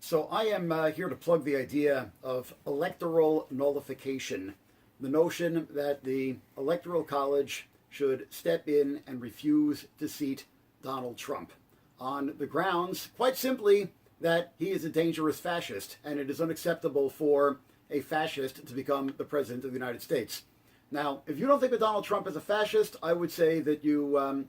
So I am here to plug the idea of electoral nullification, the notion that the Electoral College should step in and refuse to seat Donald Trump on the grounds, quite simply, that he is a dangerous fascist and it is unacceptable for a fascist to become the president of the United States. Now, if you don't think that Donald Trump is a fascist, I would say that you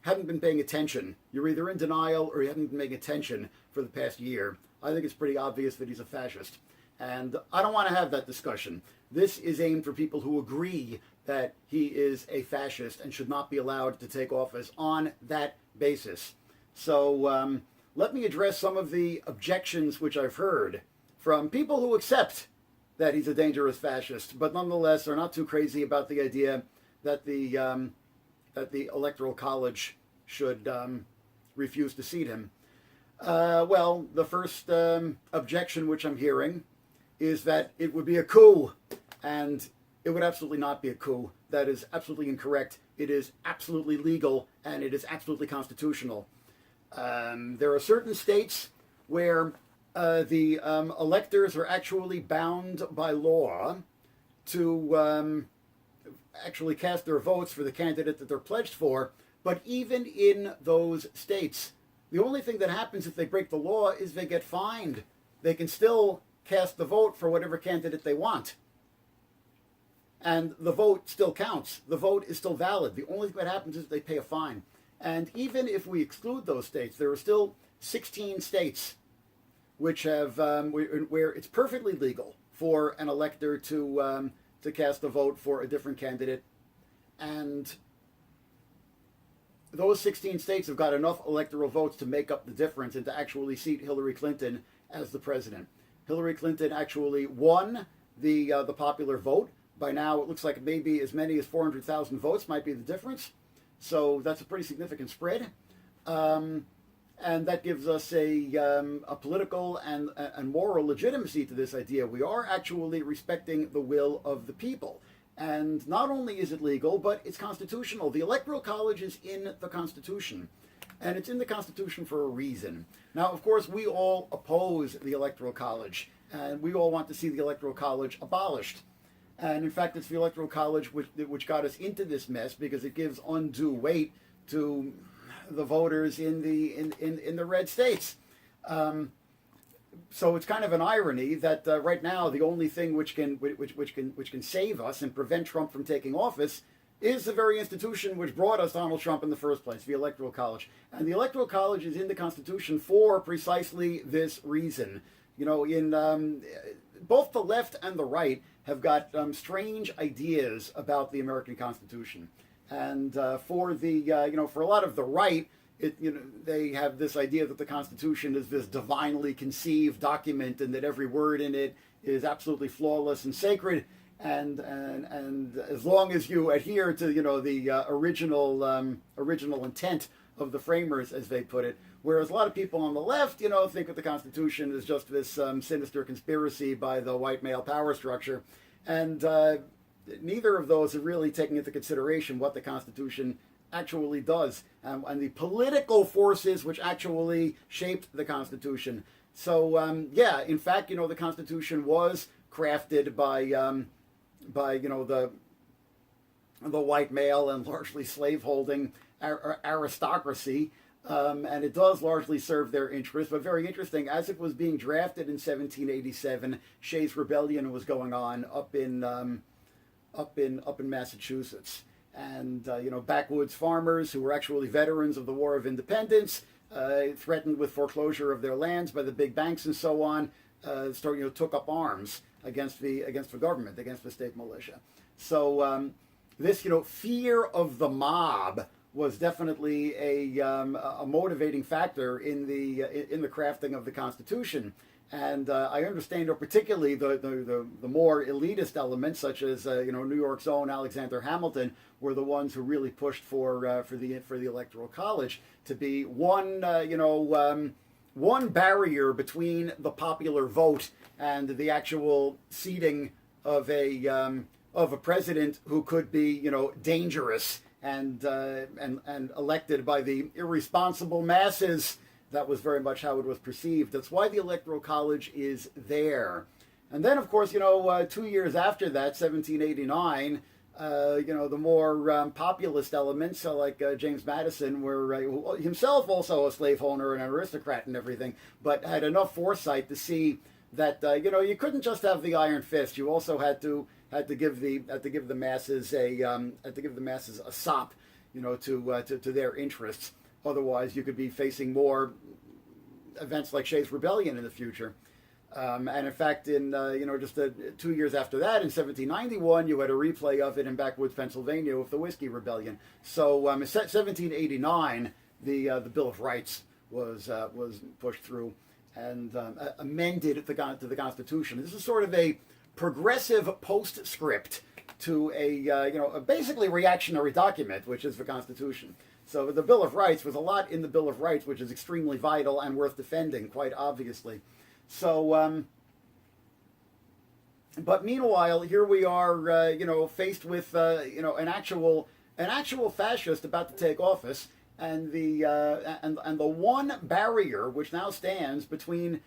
haven't been paying attention. You're either in denial or you haven't been paying attention for the past year. I think it's pretty obvious that he's a fascist. And I don't want to have that discussion. This is aimed for people who agree that he is a fascist and should not be allowed to take office on that basis. So let me address some of the objections which I've heard from people who accept that he's a dangerous fascist, but nonetheless are not too crazy about the idea that the Electoral College should refuse to seat him. Well, the first objection which I'm hearing is that it would be a coup, and it would absolutely not be a coup. That is absolutely incorrect. It is absolutely legal, and it is absolutely constitutional. There are certain states where the electors are actually bound by law to actually cast their votes for the candidate that they're pledged for, but even in those states, the only thing that happens if they break the law is they get fined. They can still cast the vote for whatever candidate they want. And the vote still counts. The vote is still valid. The only thing that happens is they pay a fine. And even if we exclude those states, there are still 16 states which have where it's perfectly legal for an elector to cast a vote for a different candidate. And those 16 states have got enough electoral votes to make up the difference and to actually seat Hillary Clinton as the president. Hillary Clinton actually won the popular vote. By now, it looks like maybe as many as 400,000 votes might be the difference. So that's a pretty significant spread. And that gives us a political and moral legitimacy to this idea. We are actually respecting the will of the people. And not only is it legal, but it's constitutional. The Electoral College is in the Constitution. And it's in the Constitution for a reason. Now, of course, we all oppose the Electoral College. And we all want to see the Electoral College abolished. And in fact, it's the Electoral College which got us into this mess because it gives undue weight to the voters in the red states. So it's kind of an irony that right now the only thing which can save us and prevent Trump from taking office is the very institution which brought us Donald Trump in the first place, the Electoral College. And the Electoral College is in the Constitution for precisely this reason. You know, in both the left and the right have got strange ideas about the American Constitution. And for for a lot of the right, they have this idea that the Constitution is this divinely conceived document and that every word in it is absolutely flawless and sacred. And as long as you adhere to the original intent of the framers, as they put it, whereas a lot of people on the left, think that the Constitution is just this sinister conspiracy by the white male power structure, and neither of those are really taking into consideration what the Constitution actually does and the political forces which actually shaped the Constitution. So in fact, the Constitution was crafted by the white male and largely slaveholding aristocracy, and it does largely serve their interests. But very interesting, as it was being drafted in 1787, Shays' Rebellion was going on up in Massachusetts, and backwoods farmers who were actually veterans of the War of Independence, threatened with foreclosure of their lands by the big banks and so on, took up arms against the government, against the state militia. So this fear of the mob was definitely a motivating factor in the crafting of the Constitution. And I understand, particularly the more elitist elements, such as New York's own Alexander Hamilton, were the ones who really pushed for the Electoral College to be one barrier between the popular vote and the actual seating of a president who could be dangerous and elected by the irresponsible masses that was very much how it was perceived. That's why the Electoral College is there. And then, of course, 2 years after that, 1789, the more populist elements, like James Madison, were himself also a slaveholder and an aristocrat and everything, but had enough foresight to see that you couldn't just have the iron fist. You also had to give the masses a sop, to their interests. Otherwise, you could be facing more events like Shays' Rebellion in the future. And in fact, in just 2 years after that, in 1791, you had a replay of it in backwoods Pennsylvania with the Whiskey Rebellion. So, in 1789, the Bill of Rights was pushed through and amended to the Constitution. This is sort of a progressive postscript to a basically reactionary document, which is the Constitution. So the Bill of Rights was a lot in the Bill of Rights, which is extremely vital and worth defending, quite obviously. So, but meanwhile, here we are, faced with, an actual fascist about to take office, and the one barrier which now stands between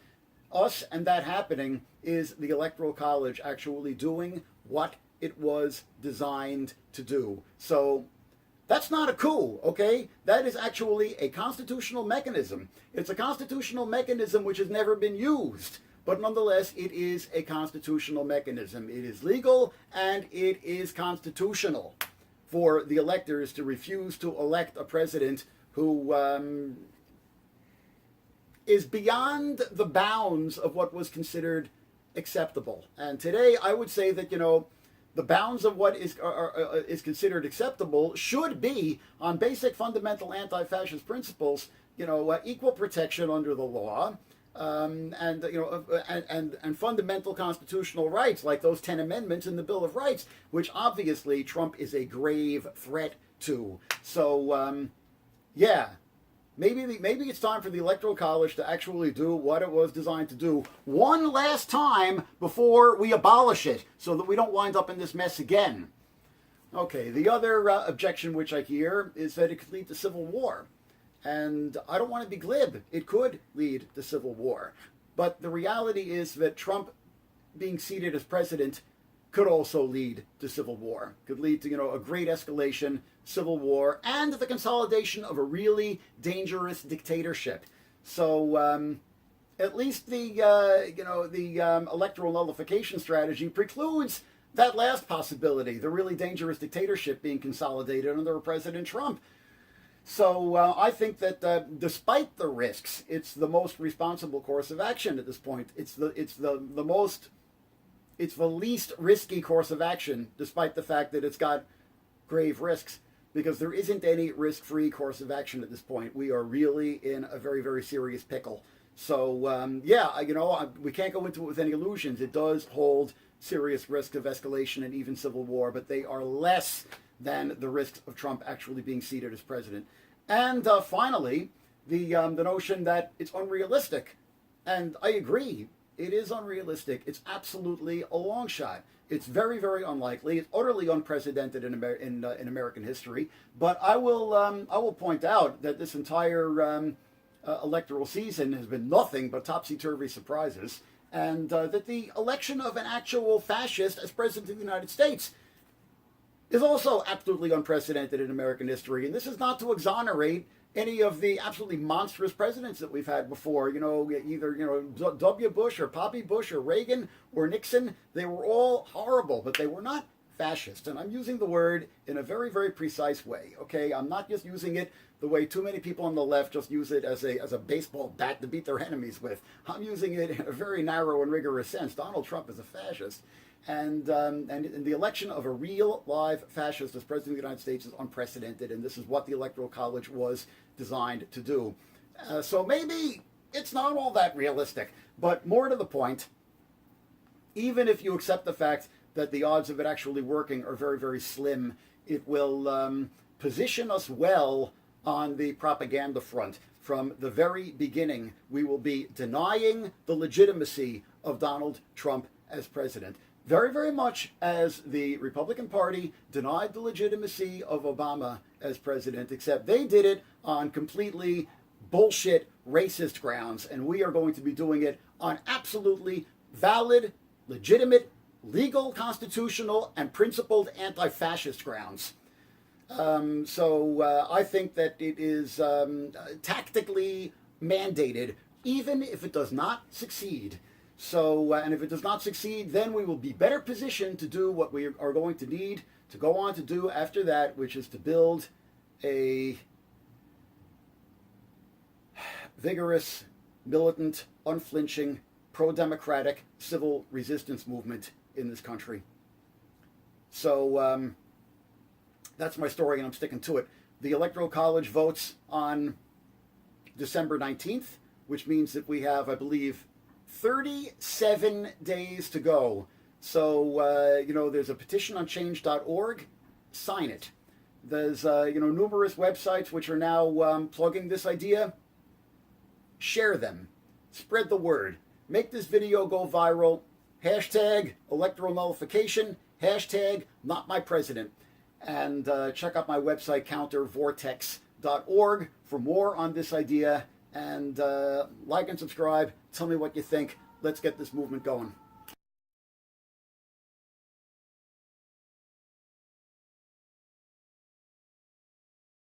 us and that happening is the Electoral College actually doing what it was designed to do. So that's not a coup, okay? That is actually a constitutional mechanism. It's a constitutional mechanism which has never been used, but nonetheless, it is a constitutional mechanism. It is legal and it is constitutional for the electors to refuse to elect a president who is beyond the bounds of what was considered acceptable. And today, I would say that, the bounds of what is considered acceptable should be on basic fundamental anti-fascist principles, equal protection under the law, and fundamental constitutional rights, like those 10 amendments in the Bill of Rights, which obviously Trump is a grave threat to. So, maybe it's time for the Electoral College to actually do what it was designed to do one last time before we abolish it, so that we don't wind up in this mess again. Okay, the other objection which I hear is that it could lead to civil war. And I don't want to be glib. It could lead to civil war. But the reality is that Trump being seated as president could also lead to civil war. Could lead to, a great escalation, civil war, and the consolidation of a really dangerous dictatorship. So at least the electoral nullification strategy precludes that last possibility, the really dangerous dictatorship being consolidated under President Trump. So I think that despite the risks, it's the most responsible course of action at this point. It's the least risky course of action, despite the fact that it's got grave risks, because there isn't any risk-free course of action at this point. We are really in a very, very serious pickle. So we can't go into it with any illusions. It does hold serious risk of escalation and even civil war, but they are less than the risks of Trump actually being seated as president. And finally, the notion that it's unrealistic. And I agree, it is unrealistic. It's absolutely a long shot. It's very, very unlikely. It's utterly unprecedented in American history. But I will point out that this entire electoral season has been nothing but topsy-turvy surprises, and that the election of an actual fascist as president of the United States is also absolutely unprecedented in American history. And this is not to exonerate any of the absolutely monstrous presidents that we've had before. Either W. Bush or Poppy Bush or Reagan or Nixon. They were all horrible, but they were not fascist. And I'm using the word in a very, very precise way. Okay, I'm not just using it the way too many people on the left just use it as a baseball bat to beat their enemies with. I'm using it in a very narrow and rigorous sense. Donald Trump is a fascist. And the election of a real, live fascist as president of the United States is unprecedented, and this is what the Electoral College was designed to do. So maybe it's not all that realistic, but more to the point, even if you accept the fact that the odds of it actually working are very, very slim, it will position us well on the propaganda front. From the very beginning, we will be denying the legitimacy of Donald Trump as president. Very, very much as the Republican Party denied the legitimacy of Obama as president, except they did it on completely bullshit racist grounds, and we are going to be doing it on absolutely valid, legitimate, legal, constitutional, and principled anti-fascist grounds. So I think that it is tactically mandated, even if it does not succeed. So, and if it does not succeed, then we will be better positioned to do what we are going to need to go on to do after that, which is to build a vigorous, militant, unflinching, pro-democratic civil resistance movement in this country. So that's my story, and I'm sticking to it. The Electoral College votes on December 19th, which means that we have, I believe, 37 days to go. So, there's a petition on change.org. Sign it. There's, numerous websites which are now plugging this idea. Share them. Spread the word. Make this video go viral. Hashtag electoral nullification. Hashtag not my president. And check out my website, countervortex.org, for more on this idea. And like and subscribe. Tell me what you think. Let's get this movement going.